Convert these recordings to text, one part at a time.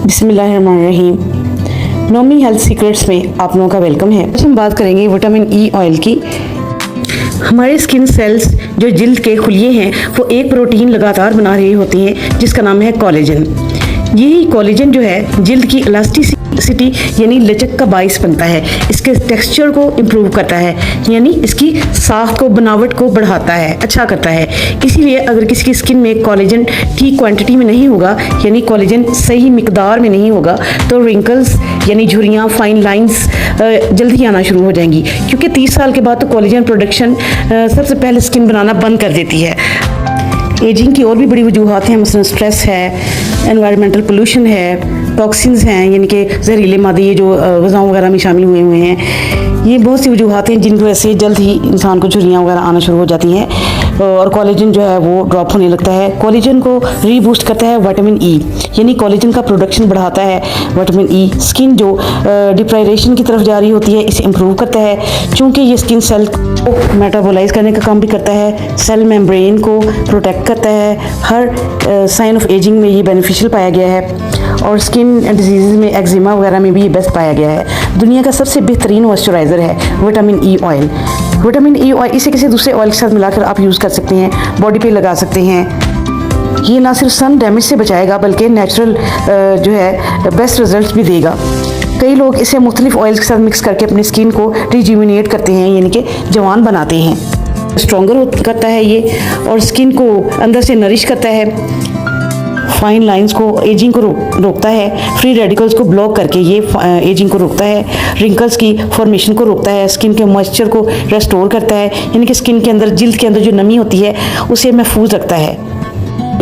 बिस्मिल्लाहिर्रहमानिर्रहीम। Nomi health secrets में आप लोगों का वेलकम है। आज हम बात करेंगे विटामिन ई ऑयल की। हमारे स्किन सेल्स जो जिल्द के खुलिये हैं वो एक प्रोटीन लगातार बना रही होती हैं जिसका नाम है कोलेजन। यही कोलेजन जो है जिल्द की इलास्टिसिटी यानी लचक का बाइस बनता है, इसके टेक्सचर को इम्प्रूव करता है यानी इसकी साख को बनावट को बढ़ाता है, अच्छा करता है। इसीलिए अगर किसी की स्किन में कोलेजन ठीक क्वांटिटी में नहीं होगा यानी कोलेजन सही मिकदार में नहीं होगा तो रिंकल्स यानी झुर्रियाँ, फाइन लाइंस जल्दी आना शुरू हो जाएंगी, क्योंकि 30 साल के बाद तो कोलेजन प्रोडक्शन सबसे पहले स्किन बनाना बंद कर देती है। एजिंग की और भी बड़ी वजूहत हैं, मसलन स्ट्रेस है, एनवायरमेंटल पोल्यूशन है, टॉक्सिन्स हैं यानी कि जहरीले मादे ये जो ग़िज़ाओं वगैरह में शामिल हुए हैं। ये बहुत सी वजूहत हैं जिनकी वजह से जल्द ही इंसान को झुर्रियाँ वगैरह आना शुरू हो जाती हैं और कोलेजन जो है वो ड्रॉप होने लगता है। कोलेजन को रीबूस्ट करता है विटामिन ई, यानी कोलेजन का प्रोडक्शन बढ़ाता है विटामिन ई। स्किन जो डिप्राइरेशन की तरफ जा रही होती है इसे इम्प्रूव करता है, चूँकि ये स्किन सेल को मेटाबोलाइज करने का काम भी करता है, सेल मेम्ब्रेन को प्रोटेक्ट करता है। हर साइन ऑफ एजिंग में ये बेनिफिशियल पाया गया है और स्किन डिजीज़ में एक्जिमा वगैरह में भी ये बेस्ट पाया गया है। दुनिया का सबसे बेहतरीन मॉइस्चराइज़र है vitamin E oil. Vitamin E oil इसे किसी दूसरे ऑयल के साथ मिलाकर आप यूज़ कर सकते हैं, बॉडी पे लगा सकते हैं। ये ना सिर्फ सन डैमेज से बचाएगा बल्कि नेचुरल जो है बेस्ट रिजल्ट्स भी देगा। कई लोग इसे मुख्तलिफ ऑयल्स के साथ मिक्स करके अपनी स्किन को रिज्यूमिनेट करते हैं यानी कि जवान बनाते हैं। स्ट्रॉन्गर करता है ये और स्किन को अंदर से नरिश करता है, फाइन लाइंस को, एजिंग को रोकता है, फ्री रेडिकल्स को ब्लॉक करके ये एजिंग को रोकता है, रिंकल्स की फॉर्मेशन को रोकता है, स्किन के मॉइस्चर को रेस्टोर करता है यानी कि स्किन के अंदर, जिल्द के अंदर जो नमी होती है उसे महफूज रखता है।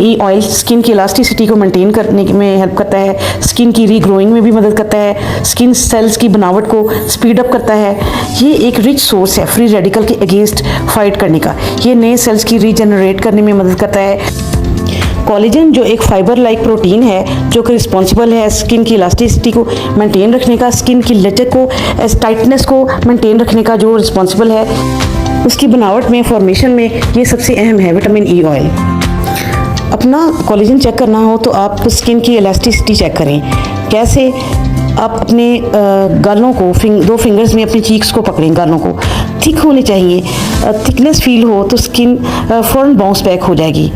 ई ऑयल स्किन की इलास्टिसिटी को मेंटेन करने में हेल्प करता है, स्किन की रीग्रोइंग में भी मदद करता है, स्किन सेल्स की बनावट को स्पीड अप करता है। ये एक रिच सोर्स है फ्री रेडिकल के अगेंस्ट फाइट करने का। ये नए सेल्स की रीजनरेट करने में मदद करता है। कोलेजन जो एक फाइबर लाइक प्रोटीन है जो कि रिस्पॉन्सिबल है स्किन की इलास्टिसिटी को मेंटेन रखने का, स्किन की लचक को, टाइटनेस को मेंटेन रखने का जो रिस्पॉन्सिबल है, उसकी बनावट में, फॉर्मेशन में ये सबसे अहम है विटामिन ई ऑयल। अपना कोलेजन चेक करना हो तो आप स्किन की इलास्टिसिटी चेक करें। कैसे? आप अपने गालों को दो फिंगर्स में अपने चीक्स को पकड़ें, गालों को थिक होने चाहिए। थिकनेस फील हो तो स्किन फ़ौरन बाउंस बैक हो जाएगी।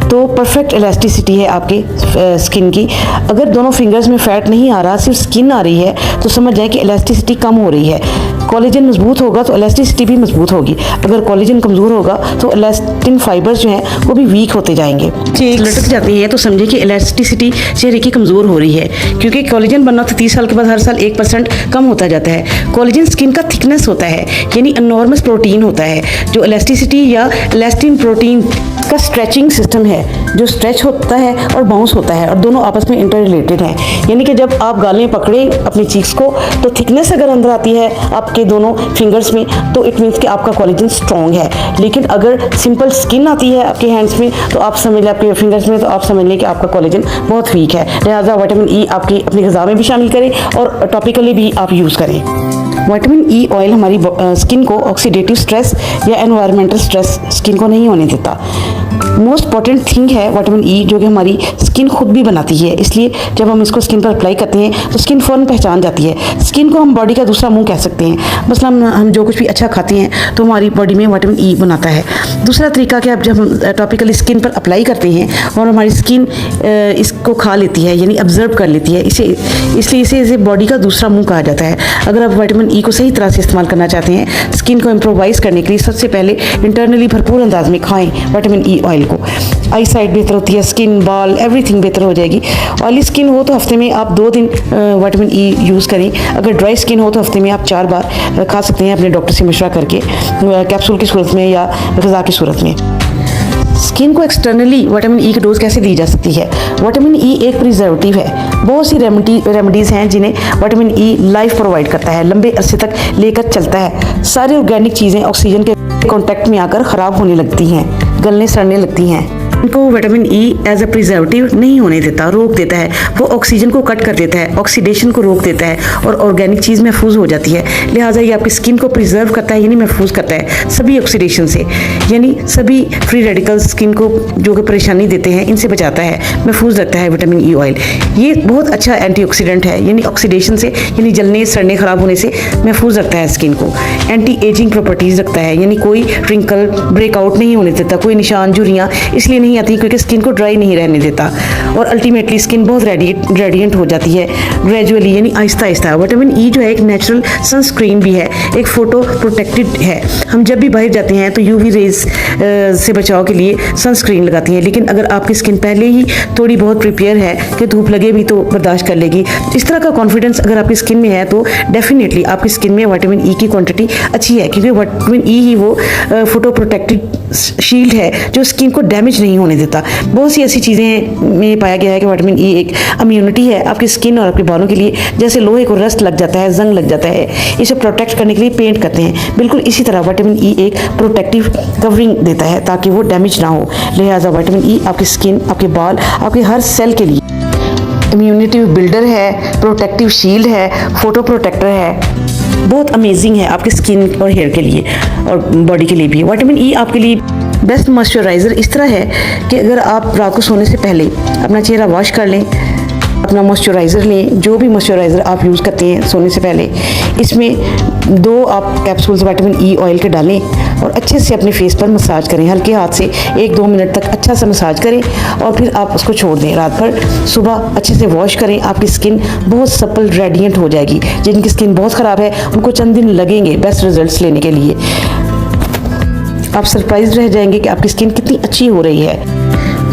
तो परफेक्ट इलास्टिसिटी है आपके स्किन की। अगर दोनों फिंगर्स में फैट नहीं आ रहा, सिर्फ स्किन आ रही है तो समझ जाए कि इलास्टिसिटी कम हो रही है। कोलेजन मजबूत होगा तो इलास्टिसिटी भी मजबूत होगी। अगर कोलेजन कमज़ोर होगा तो इलास्टिन फाइबर्स जो हैं वो भी वीक होते जाएंगे, लटक जाती है। तो समझिए कि इलास्टिसिटी चेहरे की कमज़ोर हो रही है, क्योंकि कोलेजन बनना तो 30 साल के बाद हर साल 1% कम होता जाता है। कोलेजन स्किन का थिकनेस होता है यानी एनॉर्मस प्रोटीन होता है। जो इलास्टिसिटी या इलास्टिन प्रोटीन का स्ट्रेचिंग सिस्टम है जो स्ट्रेच होता है और बाउंस होता है और दोनों आपस में इंटर रिलेटेड हैं। यानी कि जब आप गालें पकड़े अपनी चीक्स को तो थिकनेस अगर अंदर आती है आपके दोनों फिंगर्स में तो इट मीन्स कि आपका कोलेजन स्ट्रॉन्ग है। लेकिन अगर सिंपल स्किन आती है आपके हैंड्स में तो आप समझ लें, आपके फिंगर्स में, तो आप समझ लें कि आपका कोलेजन बहुत वीक है। लिहाजा विटामिन ई आपकी अपनी ग़िज़ा में भी शामिल करें और टॉपिकली भी आप यूज़ करें। विटामिन ई ऑयल हमारी स्किन को ऑक्सीडेटिव स्ट्रेस या एनवायरमेंटल स्ट्रेस स्किन को नहीं होने देता। मोस्ट इंपॉर्टेंट थिंग है विटामिन ई जो कि हमारी स्किन खुद भी बनाती है, इसलिए जब हम इसको स्किन पर अप्लाई करते हैं तो स्किन फ़ौरन पहचान जाती है। स्किन को हम बॉडी का दूसरा मुंह कह सकते हैं। मसलन हम जो कुछ भी अच्छा खाते हैं तो हमारी बॉडी में विटामिन ई बनाता है। दूसरा तरीका कि अब जब हम टॉपिकली स्किन पर अप्लाई करते हैं और हमारी स्किन इसको खा लेती है यानी ऑब्जर्व कर लेती है, इसलिए इसे बॉडी का दूसरा मुंह कहा जाता है। अगर आप विटामिन ई को सही तरह से इस्तेमाल करना चाहते हैं स्किन को इम्प्रोवाइज़ करने के लिए, सबसे पहले इंटरनली भरपूर अंदाज में खाएँ विटामिन ई ऑयल को। आई साइट बेहतर होती है, स्किन, बाल, एवरीथिंग बेहतर हो जाएगी। ऑयली स्किन हो तो हफ्ते में आप 2 दिन विटामिन ई यूज़ करें। अगर ड्राई स्किन हो तो हफ्ते में आप 4 बार खा सकते हैं अपने डॉक्टर से मशवरा करके, कैप्सूल की सूरत में या ग़िज़ा की सूरत में। स्किन को एक्सटर्नली विटामिन ई की डोज कैसे दी जा सकती है? विटामिन ई एक प्रिजर्वेटिव है। बहुत सी रेमेडीज़ हैं जिन्हें विटामिन ई लाइफ प्रोवाइड करता है, लंबे अरसे तक लेकर चलता है। सारी ऑर्गेनिक चीज़ें ऑक्सीजन के कांटेक्ट में आकर ख़राब होने लगती हैं, गलने सड़ने लगती हैं। उनको vitamin E as a preservative नहीं होने देता, रोक देता है। वो ऑक्सीजन को कट कर देता है, ऑक्सीडेशन को रोक देता है और ऑर्गेनिक चीज़ महफूज हो जाती है। लिहाजा ये आपकी स्किन को प्रिजर्व करता है, यानी महफूज करता है सभी ऑक्सीडेशन से, यानी सभी फ्री रेडिकल्स स्किन को जो कि परेशानी देते हैं इनसे बचाता है, महफूज रखता है विटामिन ई ऑयल। ये बहुत अच्छा एंटीऑक्सीडेंट है, यानी ऑक्सीडेशन से यानी जलने सड़ने खराब होने से महफूज रखता है स्किन को। एंटी एजिंग प्रॉपर्टीज़ रखता है, यानी कोई रिंकल ब्रेकआउट नहीं होने देता, कोई निशान झुर्रियाँ इसलिए नहीं आती क्योंकि स्किन को ड्राई नहीं रहने देता। और अल्टीमेटली स्किन बहुत रेडिएंट हो जाती है ग्रेजुअली, यानी आहिस्ता आहिस्ता। विटामिन ई जो है एक नेचुरल सनस्क्रीन भी है, एक फोटो प्रोटेक्टेड है। हम जब भी बाहर जाते हैं तो यूवी रेज से बचाव के लिए सनस्क्रीन लगाती हैं, लेकिन अगर आपकी स्किन पहले ही थोड़ी बहुत प्रिपेयर है कि धूप लगे भी तो बर्दाश्त कर लेगी, इस तरह का कॉन्फिडेंस अगर आपकी स्किन में है तो डेफिनेटली आपकी स्किन में विटामिन ई की क्वांटिटी अच्छी है, क्योंकि विटामिन ई ही वो फोटो प्रोटेक्टेड शील्ड है जो स्किन को डैमेज नहीं होने देता। बहुत सी ऐसी चीज़ें में पाया गया है कि विटामिन ई एक इम्यूनिटी है आपकी स्किन और आपके बालों के लिए। जैसे लोहे को रस्ट लग जाता है, जंग लग जाता है, इसे प्रोटेक्ट करने के लिए पेंट करते हैं, बिल्कुल इसी तरह विटामिन ई एक प्रोटेक्टिव कवरिंग देता है ताकि वो डैमेज ना हो। लिहाजा विटामिन ई आपकी स्किन, आपके बाल, आपके हर सेल के लिए इम्यूनिटी बिल्डर है, प्रोटेक्टिव शील्ड है, फोटो प्रोटेक्टर है, बहुत अमेजिंग है आपकी स्किन और हेयर के लिए और बॉडी के लिए भी। विटामिन ई आपके लिए बेस्ट मॉइस्चराइज़र इस तरह है कि अगर आप रात को सोने से पहले अपना चेहरा वॉश कर लें, अपना मॉइस्चराइज़र लें, जो भी मॉइस्चराइज़र आप यूज़ करते हैं सोने से पहले, इसमें 2 आप कैप्सूल्स विटामिन ई ऑयल के डालें और अच्छे से अपने फेस पर मसाज करें, हल्के हाथ से 1-2 मिनट तक अच्छा सा मसाज करें और फिर आप उसको छोड़ दें रात भर। सुबह अच्छे से वॉश करें, आपकी स्किन बहुत सपल रेडिएंट हो जाएगी। जिनकी स्किन बहुत ख़राब है उनको चंद दिन लगेंगे बेस्ट रिजल्ट्स लेने के लिए। आप सरप्राइज रह जाएंगे कि आपकी स्किन कितनी अच्छी हो रही है।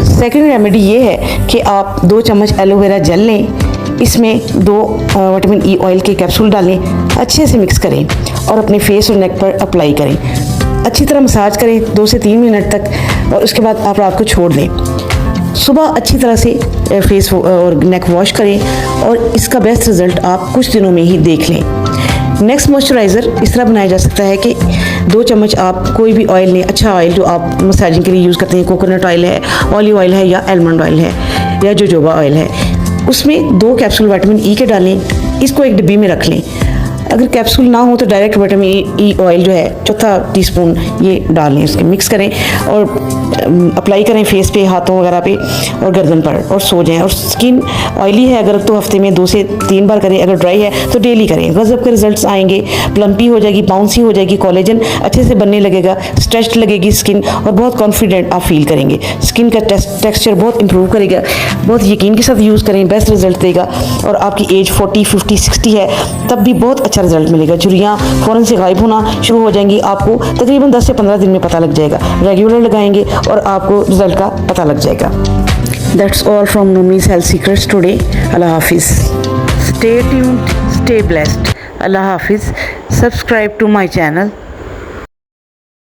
सेकेंड रेमेडी ये है कि आप 2 चम्मच एलोवेरा जेल लें, इसमें 2 विटामिन ई ऑयल के कैप्सूल डालें, अच्छे से मिक्स करें और अपने फेस और नेक पर अप्लाई करें। अच्छी तरह मसाज करें 2 से 3 मिनट तक और उसके बाद आप रात को छोड़ दें। सुबह अच्छी तरह से फेस और नेक वॉश करें और इसका बेस्ट रिज़ल्ट आप कुछ दिनों में ही देख लें। नेक्स्ट मॉइस्चराइज़र इस तरह बनाया जा सकता है कि 2 चम्मच आप कोई भी ऑयल लें, अच्छा ऑयल जो आप मसाजिंग के लिए यूज़ करते हैं, कोकोनट ऑयल है, ऑलिव ऑयल है या आलमंड ऑयल है या जोजोबा ऑयल है, उसमें 2 कैप्सूल विटामिन ई के डालें, इसको एक डिब्बी में रख लें। अगर कैप्सूल ना हो तो डायरेक्ट विटामिन ई ऑयल जो है 1/4 टीस्पून ये डाल लें, इसके मिक्स करें और अप्लाई करें फेस पे, हाथों वगैरह पे और गर्दन पर और सो जाएं। और स्किन ऑयली है अगर तो हफ्ते में 2 से 3 बार करें, अगर ड्राई है तो डेली करें। गजब के रिजल्ट्स आएंगे, प्लम्पी हो जाएगी, बाउंसी हो जाएगी, कोलेजन अच्छे से बनने लगेगा, स्ट्रेच्ड लगेगी स्किन और बहुत कॉन्फिडेंट आप फील करेंगे। स्किन का टेक्सचर बहुत इंप्रूव करेगा, बहुत यकीन के साथ यूज़ करें, बेस्ट रिजल्ट देगा। और आपकी एज 40, 50, 60 है तब भी बहुत अच्छा रिजल्ट मिलेगा। झुर्रियाँ फ़ौरन से गायब होना शुरू हो जाएंगी, आपको तकरीबन 10 से 15 दिन में पता लग जाएगा। रेगुलर लगाएंगे और आपको रिजल्ट का पता लग जाएगा। That's all from Noomi's health secrets today. अल्लाह हाफिज़। Stay tuned, stay blessed. अल्लाह हाफिज़। Subscribe to my channel.